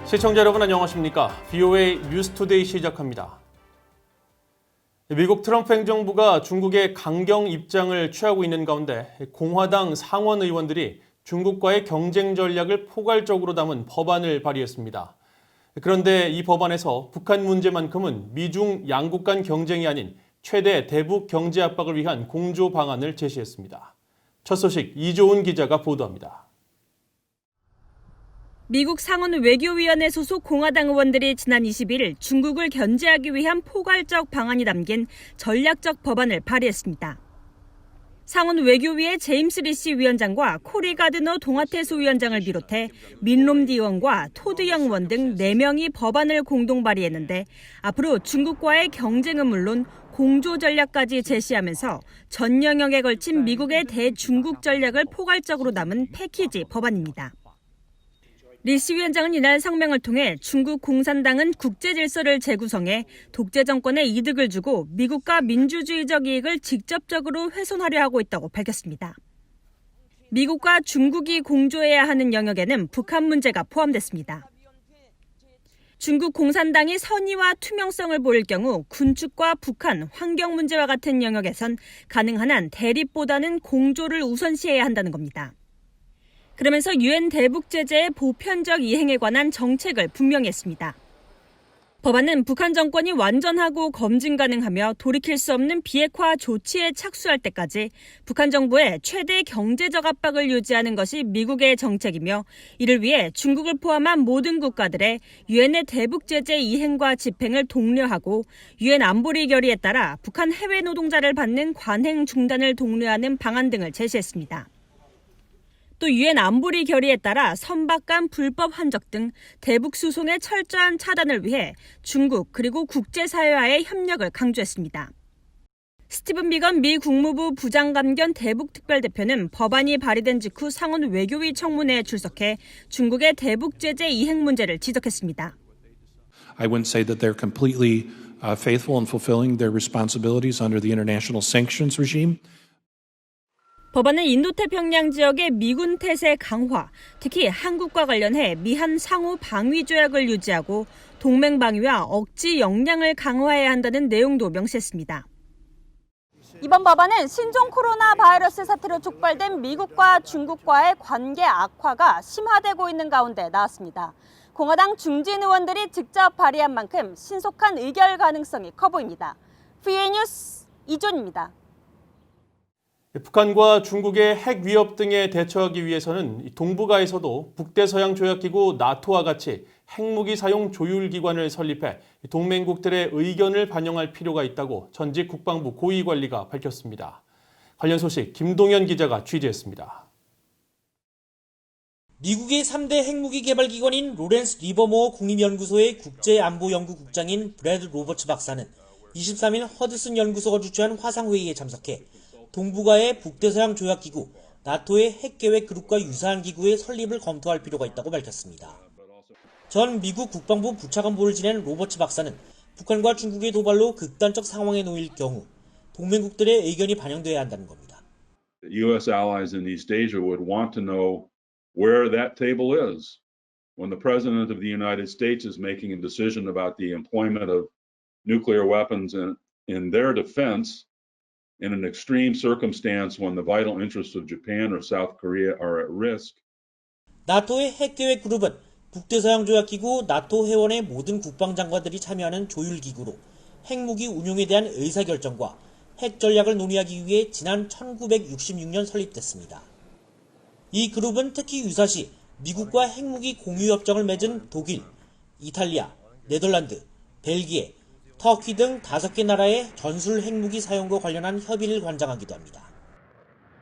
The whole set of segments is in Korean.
시청자 여러분 안녕하십니까? VOA 뉴스투데이 시작합니다. 미국 트럼프 행정부가 중국의 강경 입장을 취하고 있는 가운데 공화당 상원 의원들이 중국과의 경쟁 전략을 포괄적으로 담은 법안을 발의했습니다. 그런데 이 법안에서 북한 문제만큼은 미중 양국 간 경쟁이 아닌 최대 대북 경제 압박을 위한 공조 방안을 제시했습니다. 첫 소식 이조은 기자가 보도합니다. 미국 상원 외교위원회 소속 공화당 의원들이 지난 21일 중국을 견제하기 위한 포괄적 방안이 담긴 전략적 법안을 발의했습니다. 상원 외교위의 제임스 리시 위원장과 코리 가드너 동아태 소위원장을 비롯해 민롬디 의원과 토드 영 의원 등 4명이 법안을 공동 발의했는데 앞으로 중국과의 경쟁은 물론 공조 전략까지 제시하면서 전 영역에 걸친 미국의 대중국 전략을 포괄적으로 담은 패키지 법안입니다. 리시 위원장은 이날 성명을 통해 중국 공산당은 국제 질서를 재구성해 독재 정권에 이득을 주고 미국과 민주주의적 이익을 직접적으로 훼손하려 하고 있다고 밝혔습니다. 미국과 중국이 공조해야 하는 영역에는 북한 문제가 포함됐습니다. 중국 공산당이 선의와 투명성을 보일 경우 군축과 북한, 환경 문제와 같은 영역에선 가능한 한 대립보다는 공조를 우선시해야 한다는 겁니다. 그러면서 유엔 대북 제재의 보편적 이행에 관한 정책을 분명히 했습니다. 법안은 북한 정권이 완전하고 검증 가능하며 돌이킬 수 없는 비핵화 조치에 착수할 때까지 북한 정부의 최대 경제적 압박을 유지하는 것이 미국의 정책이며 이를 위해 중국을 포함한 모든 국가들의 유엔의 대북 제재 이행과 집행을 독려하고 유엔 안보리 결의에 따라 북한 해외 노동자를 받는 관행 중단을 독려하는 방안 등을 제시했습니다. 또 유엔 안보리 결의에 따라 선박 간 불법 환적 등 대북 수송의 철저한 차단을 위해 중국 그리고 국제사회와의 협력을 강조했습니다. 스티븐 비건 미 국무부 부장관 겸 대북 특별대표는 법안이 발의된 직후 상원 외교위 청문회에 출석해 중국의 대북 제재 이행 문제를 지적했습니다. I wouldn't say that they're completely faithful in fulfilling their responsibilities under the international sanctions regime. 법안은 인도태평양 지역의 미군 태세 강화, 특히 한국과 관련해 미한 상호 방위 조약을 유지하고 동맹 방위와 억지 역량을 강화해야 한다는 내용도 명시했습니다. 이번 법안은 신종 코로나 바이러스 사태로 촉발된 미국과 중국과의 관계 악화가 심화되고 있는 가운데 나왔습니다. 공화당 중진 의원들이 직접 발의한 만큼 신속한 의결 가능성이 커 보입니다. VOA 뉴스 이존입니다. 북한과 중국의 핵 위협 등에 대처하기 위해서는 동북아에서도 북대서양 조약기구 나토와 같이 핵무기 사용 조율 기관을 설립해 동맹국들의 의견을 반영할 필요가 있다고 전직 국방부 고위 관리가 밝혔습니다. 관련 소식 김동현 기자가 취재했습니다. 미국의 3대 핵무기 개발 기관인 로렌스 리버모어 국립연구소의 국제안보연구국장인 브래드 로버츠 박사는 23일 허드슨 연구소가 주최한 화상회의에 참석해 동북아의 북대서양 조약기구 나토의 핵계획 그룹과 유사한 기구의 설립을 검토할 필요가 있다고 밝혔습니다. 전 미국 국방부 부차관보를 지낸 로버츠 박사는 북한과 중국의 도발로 극단적 상황에 놓일 경우 동맹국들의 의견이 반영돼야 한다는 겁니다. U.S. allies in East Asia would want to know where that table is. When the President of the United States is making a decision about the employment of nuclear weapons in their defense, in an extreme circumstance when the vital interests of Japan or South Korea are at risk. 나토의 핵계획 그룹은 북대서양 조약기구 나토 회원의 모든 국방장관들이 참여하는 조율기구로 핵무기 운용에 대한 의사결정과 핵 전략을 논의하기 위해 지난 1966년 설립됐습니다. 이 그룹은 특히 유사시 미국과 핵무기 공유협정을 맺은 독일, 이탈리아, 네덜란드, 벨기에, 터키 등 5개 나라의 전술 핵무기 사용과 관련한 협의를 관장하기도 합니다.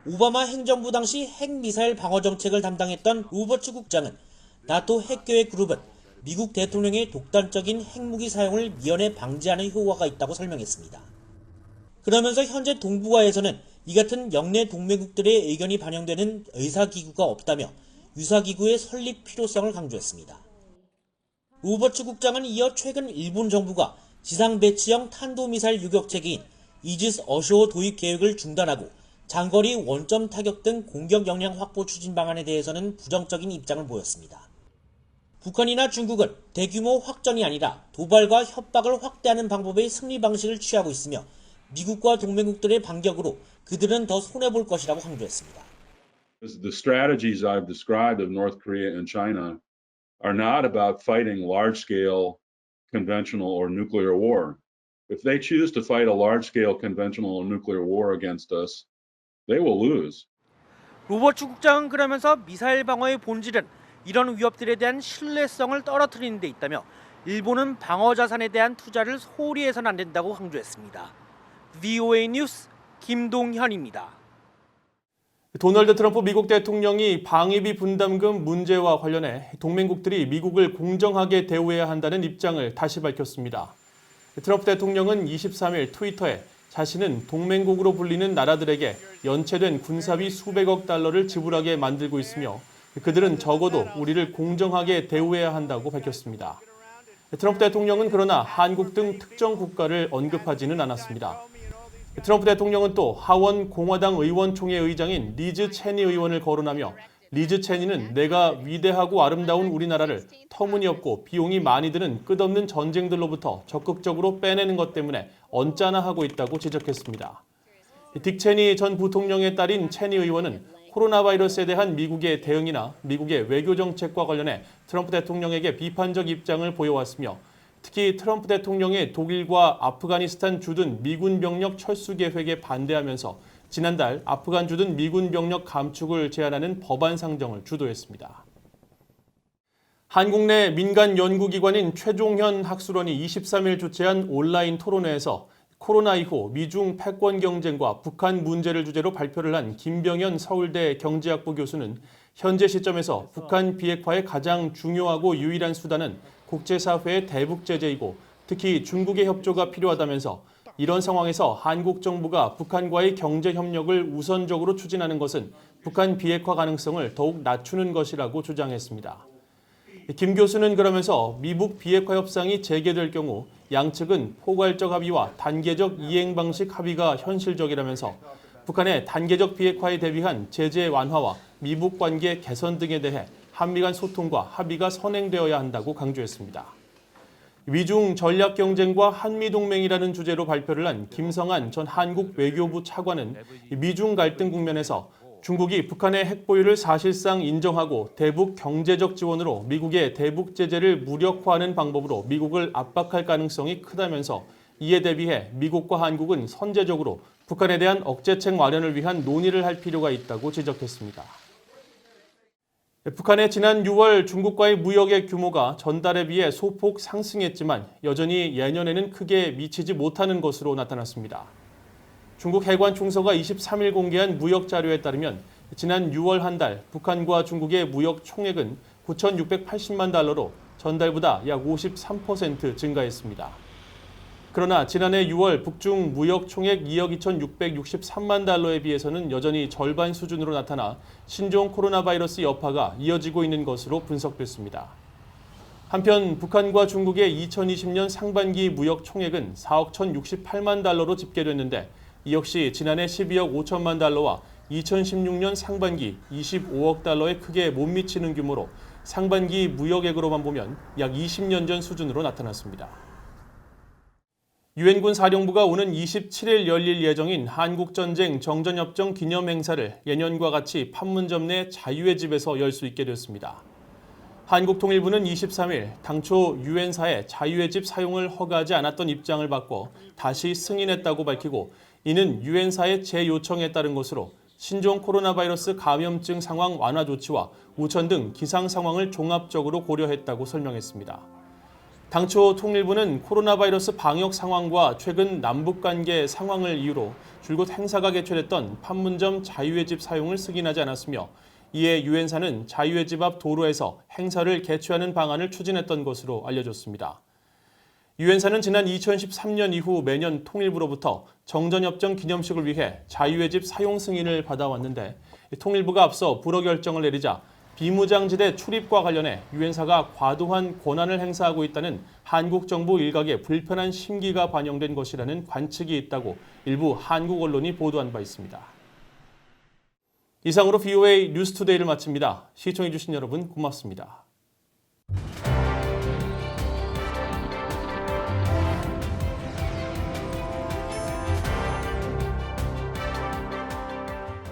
오바마 행정부 당시 핵미사일 방어 정책을 담당했던 로버츠 국장은 나토 핵계획 그룹은 미국 대통령의 독단적인 핵무기 사용을 미연에 방지하는 효과가 있다고 설명했습니다. 그러면서 현재 동북아에서는 이 같은 영내 동맹국들의 의견이 반영되는 의사기구가 없다며 유사기구의 설립 필요성을 강조했습니다. 로버츠 국장은 이어 최근 일본 정부가 지상 배치형 탄도미사일 유격체계인 이지스 어쇼어 도입 계획을 중단하고 장거리 원점 타격 등 공격 역량 확보 추진 방안에 대해서는 부정적인 입장을 보였습니다. 북한이나 중국은 대규모 확전이 아니라 도발과 협박을 확대하는 방법의 승리 방식을 취하고 있으며 미국과 동맹국들의 반격으로 그들은 더 손해볼 것이라고 강조했습니다. The strategies I've described of North Korea and China are not about fighting large-scale conventional or nuclear war. If they choose to fight a large-scale conventional or nuclear war against us, they will lose. 로버츠 국장은 그러면서 미사일 방어의 본질은 이런 위협들에 대한 신뢰성을 떨어뜨리는 데 있다며 일본은 방어 자산에 대한 투자를 소홀히 해서는 안 된다고 강조했습니다. VOA 뉴스 김동현입니다. 도널드 트럼프 미국 대통령이 방위비 분담금 문제와 관련해 동맹국들이 미국을 공정하게 대우해야 한다는 입장을 다시 밝혔습니다. 트럼프 대통령은 23일 트위터에 자신은 동맹국으로 불리는 나라들에게 연체된 군사비 수백억 달러를 지불하게 만들고 있으며 그들은 적어도 우리를 공정하게 대우해야 한다고 밝혔습니다. 트럼프 대통령은 그러나 한국 등 특정 국가를 언급하지는 않았습니다. 트럼프 대통령은 또 하원 공화당 의원총회 의장인 리즈 체니 의원을 거론하며 리즈 체니는 내가 위대하고 아름다운 우리나라를 터무니없고 비용이 많이 드는 끝없는 전쟁들로부터 적극적으로 빼내는 것 때문에 언짢아하고 있다고 지적했습니다. 딕 체니 전 부통령의 딸인 체니 의원은 코로나 바이러스에 대한 미국의 대응이나 미국의 외교 정책과 관련해 트럼프 대통령에게 비판적 입장을 보여왔으며 특히 트럼프 대통령의 독일과 아프가니스탄 주둔 미군 병력 철수 계획에 반대하면서 지난달 아프간 주둔 미군 병력 감축을 제한하는 법안 상정을 주도했습니다. 한국 내 민간 연구기관인 최종현 학술원이 23일 주최한 온라인 토론회에서 코로나 이후 미중 패권 경쟁과 북한 문제를 주제로 발표를 한 김병현 서울대 경제학부 교수는 현재 시점에서 북한 비핵화의 가장 중요하고 유일한 수단은 국제사회의 대북 제재이고 특히 중국의 협조가 필요하다면서 이런 상황에서 한국 정부가 북한과의 경제 협력을 우선적으로 추진하는 것은 북한 비핵화 가능성을 더욱 낮추는 것이라고 주장했습니다. 김 교수는 그러면서 미북 비핵화 협상이 재개될 경우 양측은 포괄적 합의와 단계적 이행 방식 합의가 현실적이라면서 북한의 단계적 비핵화에 대비한 제재 완화와 미북 관계 개선 등에 대해 한미 간 소통과 합의가 선행되어야 한다고 강조했습니다. 미중 전략 경쟁과 한미 동맹이라는 주제로 발표를 한 김성한 전 한국 외교부 차관은 미중 갈등 국면에서 중국이 북한의 핵 보유를 사실상 인정하고 대북 경제적 지원으로 미국의 대북 제재를 무력화하는 방법으로 미국을 압박할 가능성이 크다면서 이에 대비해 미국과 한국은 선제적으로 북한에 대한 억제책 마련을 위한 논의를 할 필요가 있다고 지적했습니다. 북한의 지난 6월 중국과의 무역의 규모가 전달에 비해 소폭 상승했지만 여전히 예년에는 크게 미치지 못하는 것으로 나타났습니다. 중국 해관총서가 23일 공개한 무역 자료에 따르면 지난 6월 한 달 북한과 중국의 무역 총액은 9,680만 달러로 전달보다 약 53% 증가했습니다. 그러나 지난해 6월 북중 무역 총액 2억 2,663만 달러에 비해서는 여전히 절반 수준으로 나타나 신종 코로나 바이러스 여파가 이어지고 있는 것으로 분석됐습니다. 한편 북한과 중국의 2020년 상반기 무역 총액은 4억 1,068만 달러로 집계됐는데 이 역시 지난해 12억 5천만 달러와 2016년 상반기 25억 달러에 크게 못 미치는 규모로 상반기 무역액으로만 보면 약 20년 전 수준으로 나타났습니다. 유엔군 사령부가 오는 27일 열릴 예정인 한국전쟁 정전협정 기념행사를 예년과 같이 판문점 내 자유의 집에서 열 수 있게 됐습니다. 한국통일부는 23일 당초 유엔사의 자유의 집 사용을 허가하지 않았던 입장을 바꿔 다시 승인했다고 밝히고 이는 유엔사의 재요청에 따른 것으로 신종 코로나 바이러스 감염증 상황 완화 조치와 우천 등 기상 상황을 종합적으로 고려했다고 설명했습니다. 당초 통일부는 코로나 바이러스 방역 상황과 최근 남북 관계 상황을 이유로 줄곧 행사가 개최됐던 판문점 자유의 집 사용을 승인하지 않았으며 이에 유엔사는 자유의 집 앞 도로에서 행사를 개최하는 방안을 추진했던 것으로 알려졌습니다. 유엔사는 지난 2013년 이후 매년 통일부로부터 정전협정 기념식을 위해 자유의 집 사용 승인을 받아왔는데 통일부가 앞서 불허 결정을 내리자 비무장지대 출입과 관련해 유엔사가 과도한 권한을 행사하고 있다는 한국 정부 일각의 불편한 심기가 반영된 것이라는 관측이 있다고 일부 한국 언론이 보도한 바 있습니다. 이상으로 VOA 뉴스투데이를 마칩니다. 시청해주신 여러분 고맙습니다.